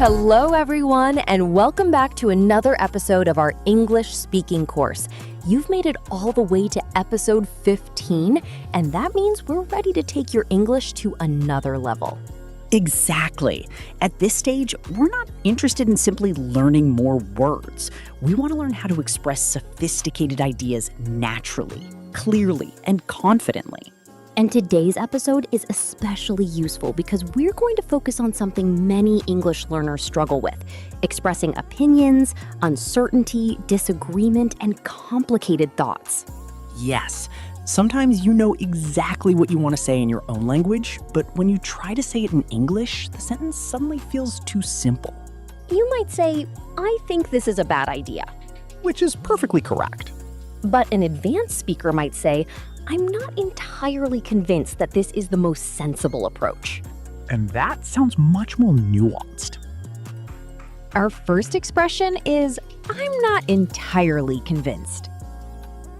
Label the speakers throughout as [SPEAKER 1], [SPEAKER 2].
[SPEAKER 1] Hello, everyone, and welcome back to another episode of our English speaking course. You've made it all the way to episode 15, and that means we're ready to take your English to another level.
[SPEAKER 2] Exactly. At this stage, we're not interested in simply learning more words. We want to learn how to express sophisticated ideas naturally, clearly, and confidently.
[SPEAKER 1] And today's episode is especially useful because we're going to focus on something many English learners struggle with: expressing opinions, uncertainty, disagreement, and complicated thoughts.
[SPEAKER 3] Yes, sometimes you know exactly what you want to say in your own language, but when you try to say it in English, the sentence suddenly feels too simple.
[SPEAKER 1] You might say, "I think this is a bad idea."
[SPEAKER 3] Which is perfectly correct.
[SPEAKER 1] But an advanced speaker might say, "I'm not entirely convinced that this is the most sensible approach."
[SPEAKER 3] And that sounds much more nuanced.
[SPEAKER 4] Our first expression is, "I'm not entirely convinced."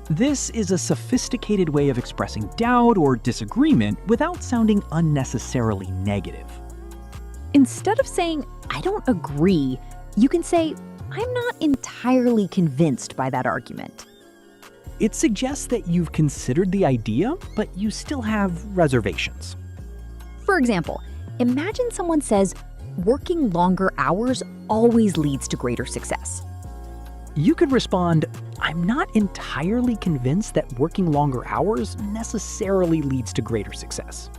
[SPEAKER 3] This is a sophisticated way of expressing doubt or disagreement without sounding unnecessarily negative.
[SPEAKER 4] Instead of saying, "I don't agree," you can say, "I'm not entirely convinced by that argument."
[SPEAKER 3] It suggests that you've considered the idea, but you still have reservations.
[SPEAKER 4] For example, imagine someone says, "Working longer hours always leads to greater success."
[SPEAKER 3] You could respond, "I'm not entirely convinced that working longer hours necessarily leads to greater success."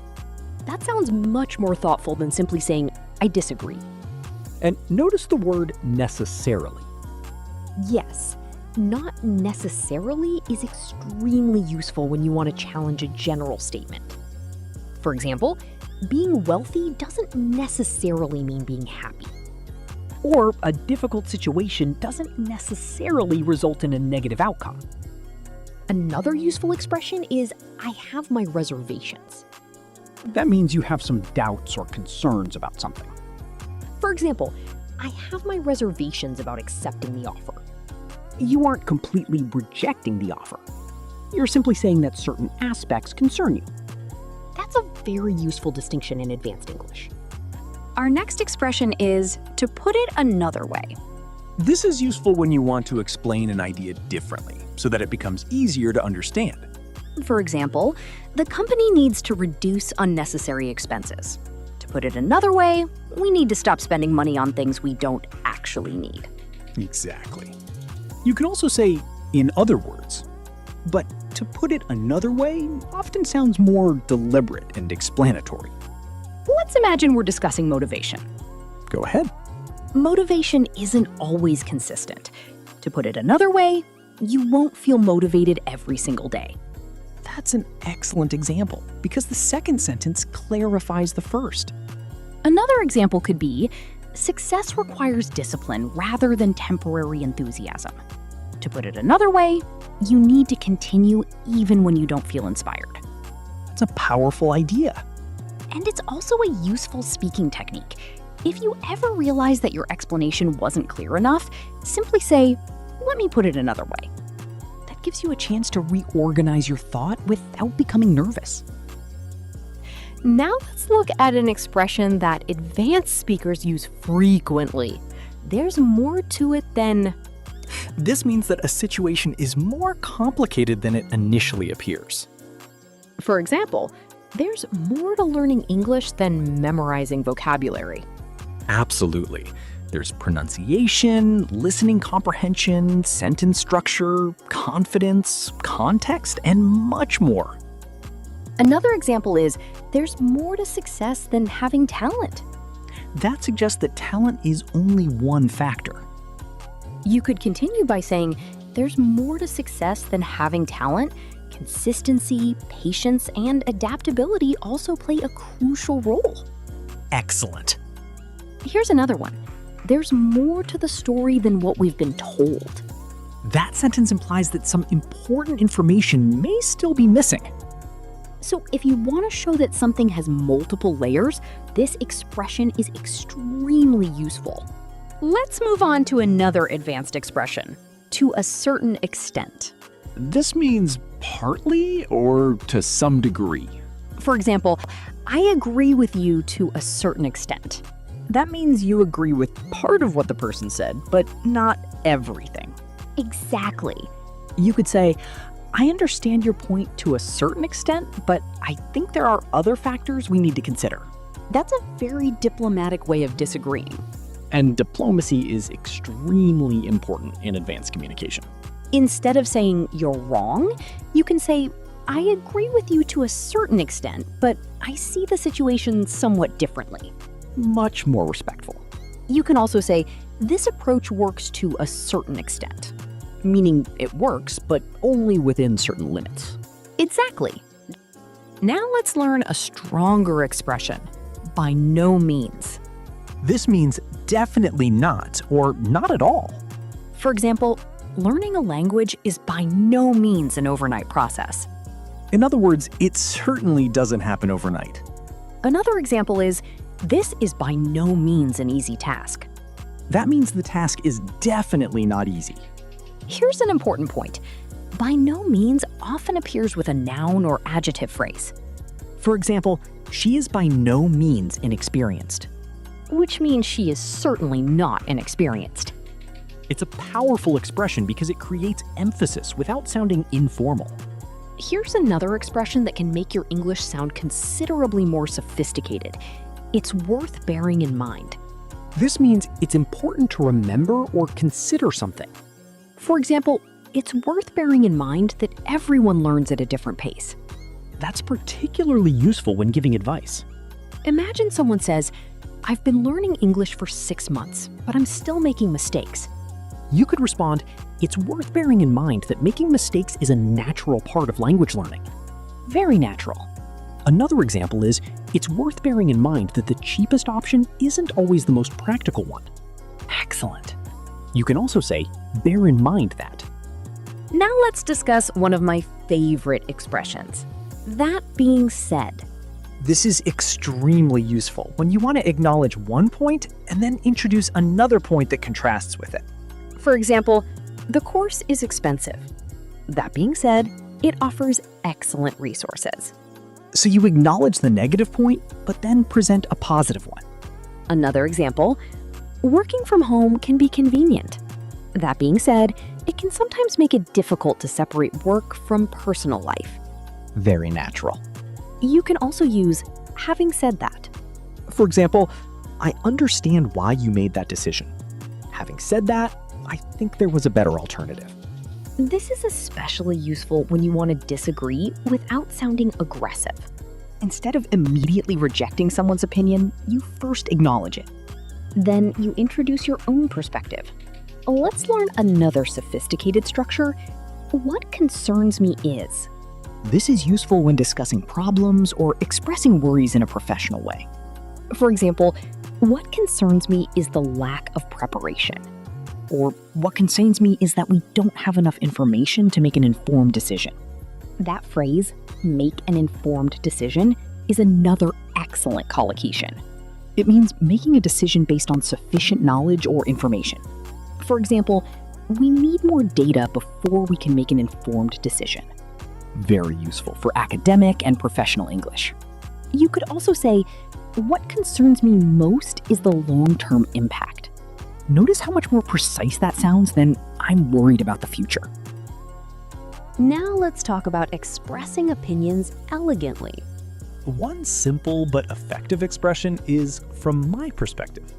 [SPEAKER 1] That sounds much more thoughtful than simply saying, "I disagree."
[SPEAKER 3] And notice the word necessarily.
[SPEAKER 1] Yes, not necessarily is extremely useful when you want to challenge a general statement. For example, being wealthy doesn't necessarily mean being happy.
[SPEAKER 3] Or a difficult situation doesn't necessarily result in a negative outcome.
[SPEAKER 1] Another useful expression is, "I have my reservations."
[SPEAKER 3] That means you have some doubts or concerns about something.
[SPEAKER 1] For example, "I have my reservations about accepting the offer."
[SPEAKER 3] You aren't completely rejecting the offer. You're simply saying that certain aspects concern you.
[SPEAKER 1] That's a very useful distinction in advanced English.
[SPEAKER 4] Our next expression is, "to put it another way."
[SPEAKER 5] This is useful when you want to explain an idea differently, so that it becomes easier to understand.
[SPEAKER 4] For example, the company needs to reduce unnecessary expenses. To put it another way, we need to stop spending money on things we don't actually need.
[SPEAKER 5] Exactly. You can also say, "in other words," but to put it another way often sounds more deliberate and explanatory.
[SPEAKER 4] Let's imagine we're discussing motivation.
[SPEAKER 5] Go ahead.
[SPEAKER 4] Motivation isn't always consistent. To put it another way, you won't feel motivated every single day.
[SPEAKER 3] That's an excellent example, because the second sentence clarifies the first.
[SPEAKER 4] Another example could be, "Success requires discipline rather than temporary enthusiasm." To put it another way, you need to continue even when you don't feel inspired.
[SPEAKER 3] It's a powerful idea.
[SPEAKER 4] And it's also a useful speaking technique. If you ever realize that your explanation wasn't clear enough, simply say, "Let me put it another way."
[SPEAKER 3] That gives you a chance to reorganize your thought without becoming nervous.
[SPEAKER 1] Now let's look at an expression that advanced speakers use frequently. There's more to it than...
[SPEAKER 5] This means that a situation is more complicated than it initially appears.
[SPEAKER 1] For example, there's more to learning English than memorizing vocabulary.
[SPEAKER 5] Absolutely. There's pronunciation, listening comprehension, sentence structure, confidence, context, and much more.
[SPEAKER 1] Another example is, there's more to success than having talent.
[SPEAKER 3] That suggests that talent is only one factor.
[SPEAKER 1] You could continue by saying, there's more to success than having talent. Consistency, patience, and adaptability also play a crucial role.
[SPEAKER 3] Excellent.
[SPEAKER 1] Here's another one. There's more to the story than what we've been told.
[SPEAKER 3] That sentence implies that some important information may still be missing.
[SPEAKER 1] So if you want to show that something has multiple layers, this expression is extremely useful.
[SPEAKER 4] Let's move on to another advanced expression, "to a certain extent."
[SPEAKER 5] This means partly or to some degree.
[SPEAKER 4] For example, "I agree with you to a certain extent."
[SPEAKER 2] That means you agree with part of what the person said, but not everything.
[SPEAKER 1] Exactly.
[SPEAKER 3] You could say, I understand your point to a certain extent, but I think there are other factors we need to consider.
[SPEAKER 2] That's a very diplomatic way of disagreeing.
[SPEAKER 3] And diplomacy is extremely important in advanced communication.
[SPEAKER 4] Instead of saying you're wrong, you can say, I agree with you to a certain extent, but I see the situation somewhat differently.
[SPEAKER 3] Much more respectful.
[SPEAKER 4] You can also say, this approach works to a certain extent.
[SPEAKER 3] Meaning it works, but only within certain limits.
[SPEAKER 4] Exactly. Now let's learn a stronger expression. By no means.
[SPEAKER 5] This means definitely not, or not at all.
[SPEAKER 4] For example, learning a language is by no means an overnight process.
[SPEAKER 5] In other words, it certainly doesn't happen overnight.
[SPEAKER 4] Another example is, this is by no means an easy task.
[SPEAKER 5] That means the task is definitely not easy.
[SPEAKER 4] Here's an important point. By no means often appears with a noun or adjective phrase,
[SPEAKER 3] For example, she is by no means inexperienced.
[SPEAKER 4] which means she is certainly not inexperienced.
[SPEAKER 3] It's a powerful expression because it creates emphasis without sounding informal.
[SPEAKER 4] Here's another expression that can make your English sound considerably more sophisticated. It's worth bearing in mind.
[SPEAKER 3] This means it's important to remember or consider something.
[SPEAKER 4] For example, it's worth bearing in mind that everyone learns at a different pace.
[SPEAKER 3] That's particularly useful when giving advice.
[SPEAKER 4] Imagine someone says, I've been learning English for 6 months, but I'm still making mistakes.
[SPEAKER 3] You could respond, it's worth bearing in mind that making mistakes is a natural part of language learning. Very natural. Another example is, it's worth bearing in mind that the cheapest option isn't always the most practical one. Excellent. You can also say, bear in mind that.
[SPEAKER 4] Now let's discuss one of my favorite expressions. That being said,
[SPEAKER 5] This is extremely useful when you want to acknowledge one point and then introduce another point that contrasts with it.
[SPEAKER 4] for example, the course is expensive. That being said, it offers excellent resources.
[SPEAKER 5] So you acknowledge the negative point, but then present a positive one.
[SPEAKER 4] Another example, working from home can be convenient. That being said, it can sometimes make it difficult to separate work from personal life.
[SPEAKER 5] Very natural.
[SPEAKER 4] You can also use having said that.
[SPEAKER 5] For example, I understand why you made that decision. Having said that, I think there was a better alternative.
[SPEAKER 4] This is especially useful when you want to disagree without sounding aggressive.
[SPEAKER 2] Instead of immediately rejecting someone's opinion, you first acknowledge it.
[SPEAKER 4] Then you introduce your own perspective. Let's learn another sophisticated structure. What concerns me is.
[SPEAKER 2] This is useful when discussing problems or expressing worries in a professional way.
[SPEAKER 4] For example, what concerns me is the lack of preparation.
[SPEAKER 2] Or what concerns me is that we don't have enough information to make an informed decision.
[SPEAKER 4] That phrase, make an informed decision, is another excellent collocation.
[SPEAKER 2] It means making a decision based on sufficient knowledge or information.
[SPEAKER 4] For example, we need more data before we can make an informed decision.
[SPEAKER 2] Very useful for academic and professional English.
[SPEAKER 4] You could also say, what concerns me most is the long-term impact.
[SPEAKER 2] Notice how much more precise that sounds than I'm worried about the future.
[SPEAKER 4] Now let's talk about expressing opinions elegantly.
[SPEAKER 5] One simple but effective expression is from my perspective.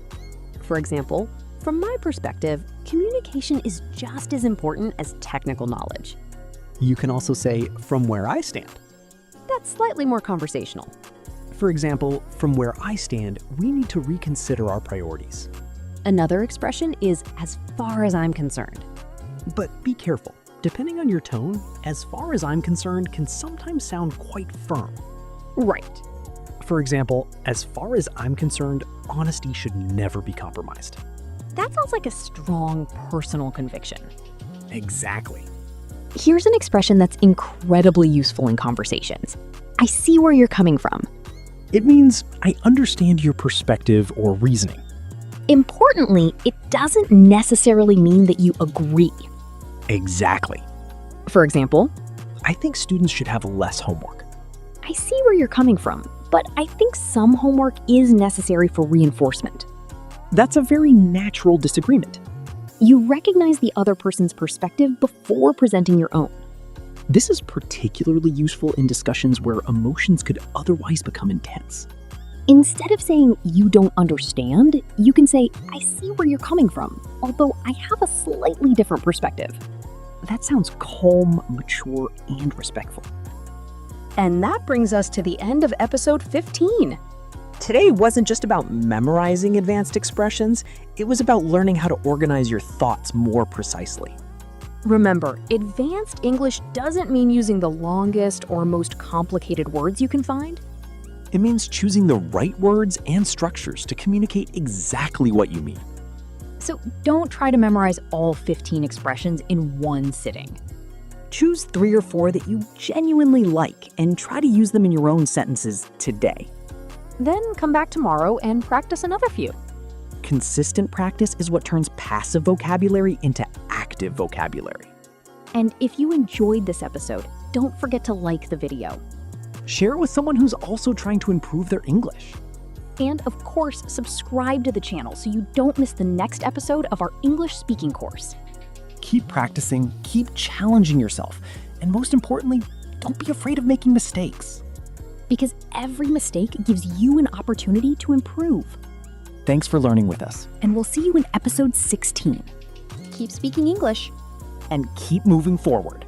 [SPEAKER 4] For example, from my perspective, communication is just as important as technical knowledge.
[SPEAKER 3] You can also say, from where I stand.
[SPEAKER 4] That's slightly more conversational.
[SPEAKER 3] For example, from where I stand, we need to reconsider our priorities.
[SPEAKER 4] Another expression is as far as I'm concerned.
[SPEAKER 3] But be careful. Depending on your tone, as far as I'm concerned can sometimes sound quite firm.
[SPEAKER 4] Right.
[SPEAKER 3] For example, as far as I'm concerned, honesty should never be compromised.
[SPEAKER 4] That sounds like a strong personal conviction.
[SPEAKER 3] Exactly.
[SPEAKER 4] Here's an expression that's incredibly useful in conversations. I see where you're coming from.
[SPEAKER 3] It means I understand your perspective or reasoning.
[SPEAKER 4] Importantly, it doesn't necessarily mean that you agree.
[SPEAKER 3] Exactly.
[SPEAKER 4] For example,
[SPEAKER 3] I think students should have less homework.
[SPEAKER 4] I see where you're coming from, but I think some homework is necessary for reinforcement.
[SPEAKER 3] That's a very natural disagreement.
[SPEAKER 1] You recognize the other person's perspective before presenting your own.
[SPEAKER 3] This is particularly useful in discussions where emotions could otherwise become intense.
[SPEAKER 1] Instead of saying you don't understand, you can say, I see where you're coming from, although I have a slightly different perspective.
[SPEAKER 3] That sounds calm, mature, and respectful.
[SPEAKER 4] And that brings us to the end of episode 15.
[SPEAKER 2] Today wasn't just about memorizing advanced expressions, it was about learning how to organize your thoughts more precisely.
[SPEAKER 4] Remember, advanced English doesn't mean using the longest or most complicated words you can find.
[SPEAKER 3] It means choosing the right words and structures to communicate exactly what you mean.
[SPEAKER 4] So don't try to memorize all 15 expressions in one sitting.
[SPEAKER 2] Choose 3 or 4 that you genuinely like and try to use them in your own sentences today.
[SPEAKER 4] Then come back tomorrow and practice another few.
[SPEAKER 2] Consistent practice is what turns passive vocabulary into active vocabulary.
[SPEAKER 4] And if you enjoyed this episode, don't forget to like the video.
[SPEAKER 3] Share it with someone who's also trying to improve their English.
[SPEAKER 4] And of course, subscribe to the channel so you don't miss the next episode of our English speaking course.
[SPEAKER 3] Keep practicing, keep challenging yourself, and most importantly, don't be afraid of making mistakes.
[SPEAKER 4] Because every mistake gives you an opportunity to improve.
[SPEAKER 3] Thanks for learning with us.
[SPEAKER 4] And we'll see you in episode 16. Keep speaking English.
[SPEAKER 3] And keep moving forward.